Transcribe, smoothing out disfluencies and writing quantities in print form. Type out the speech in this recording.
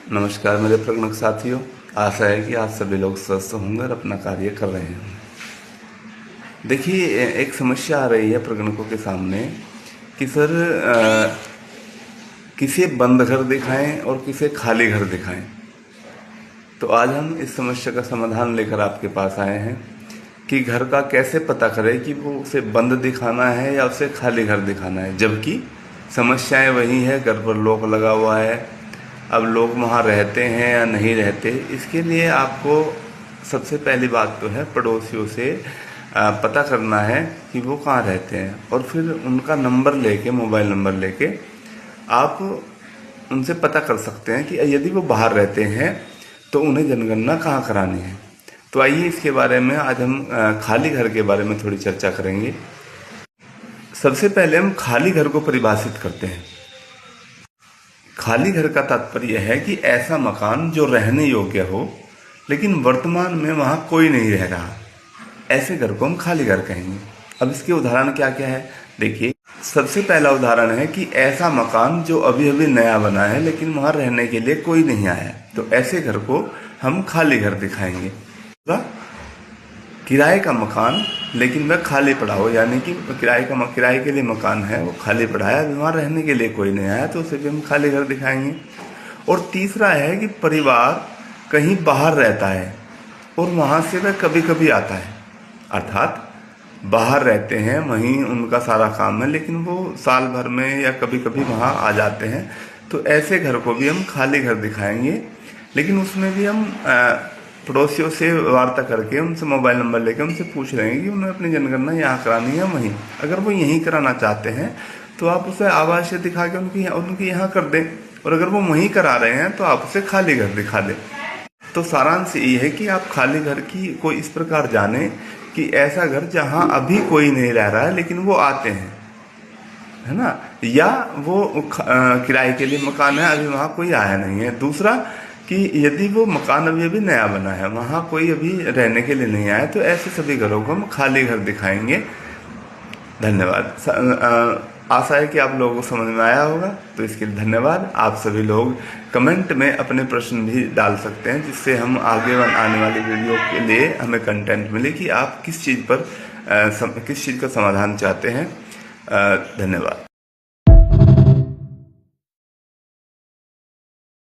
नमस्कार मेरे प्रगणक साथियों। आशा है कि आप सभी लोग स्वस्थ होंगे और अपना कार्य कर रहे हैं। देखिए, एक समस्या आ रही है प्रगणकों के सामने कि सर किसे बंद घर दिखाएं और किसे खाली घर दिखाएं। तो आज हम इस समस्या का समाधान लेकर आपके पास आए हैं कि घर का कैसे पता करें कि वो उसे बंद दिखाना है या उसे खाली घर दिखाना है, जबकि समस्याएं वही है। घर पर लॉक लगा हुआ है, अब लोग वहाँ रहते हैं या नहीं रहते। इसके लिए आपको सबसे पहली बात तो है पड़ोसियों से पता करना है कि वो कहाँ रहते हैं, और फिर उनका नंबर लेके, मोबाइल नंबर लेके आप उनसे पता कर सकते हैं कि यदि वो बाहर रहते हैं तो उन्हें जनगणना कहाँ करानी है। तो आइए इसके बारे में आज हम खाली घर के बारे में थोड़ी चर्चा करेंगे। सबसे पहले हम खाली घर को परिभाषित करते हैं। खाली घर का तात्पर्य है कि ऐसा मकान जो रहने योग्य हो लेकिन वर्तमान में वहां कोई नहीं रह रहा, ऐसे घर को हम खाली घर कहेंगे। अब इसके उदाहरण क्या क्या है, देखिए। सबसे पहला उदाहरण है कि ऐसा मकान जो अभी अभी नया बना है लेकिन वहां रहने के लिए कोई नहीं आया, तो ऐसे घर को हम खाली घर दिखाएंगे। किराए का मकान लेकिन वह खाली पड़ा हो, यानी कि किराए के लिए मकान है, वो खाली पड़ा है, अभी वहाँ रहने के लिए कोई नहीं आया, तो उसे भी हम खाली घर दिखाएंगे। और तीसरा है कि परिवार कहीं बाहर रहता है और वहाँ से वह कभी कभी आता है, अर्थात बाहर रहते हैं, वहीं उनका सारा काम है, लेकिन वो साल भर में या कभी कभी वहाँ आ जाते हैं, तो ऐसे घर को भी हम खाली घर दिखाएंगे। लेकिन उसमें भी हम पड़ोसियों से वार्ता करके, उनसे मोबाइल नंबर लेकर उनसे पूछ रहे हैं कि उन्हें अपनी जनगणना यहाँ करानी है वहीं। अगर वो यहीं कराना चाहते हैं तो आप उसे आवासीय दिखा के उनकी यहाँ कर दें, और अगर वो वहीं करा रहे हैं तो आप उसे खाली घर दिखा दें। तो सारांश ये है कि आप खाली घर की को इस प्रकार जाने कि ऐसा घर जहाँ अभी कोई नहीं रह रहा है लेकिन वो आते हैं, है ना, या वो किराए के लिए मकान है, अभी वहाँ कोई आया नहीं है। दूसरा कि यदि वो मकान अभी अभी नया बना है, वहाँ कोई अभी रहने के लिए नहीं आया, तो ऐसे सभी घरों को हम खाली घर दिखाएंगे। धन्यवाद। आशा है कि आप लोगों को समझ में आया होगा, तो इसके लिए धन्यवाद। आप सभी लोग कमेंट में अपने प्रश्न भी डाल सकते हैं, जिससे हम आगे आने वाली वीडियो के लिए हमें कंटेंट मिले कि आप किस चीज़ का समाधान चाहते हैं। धन्यवाद।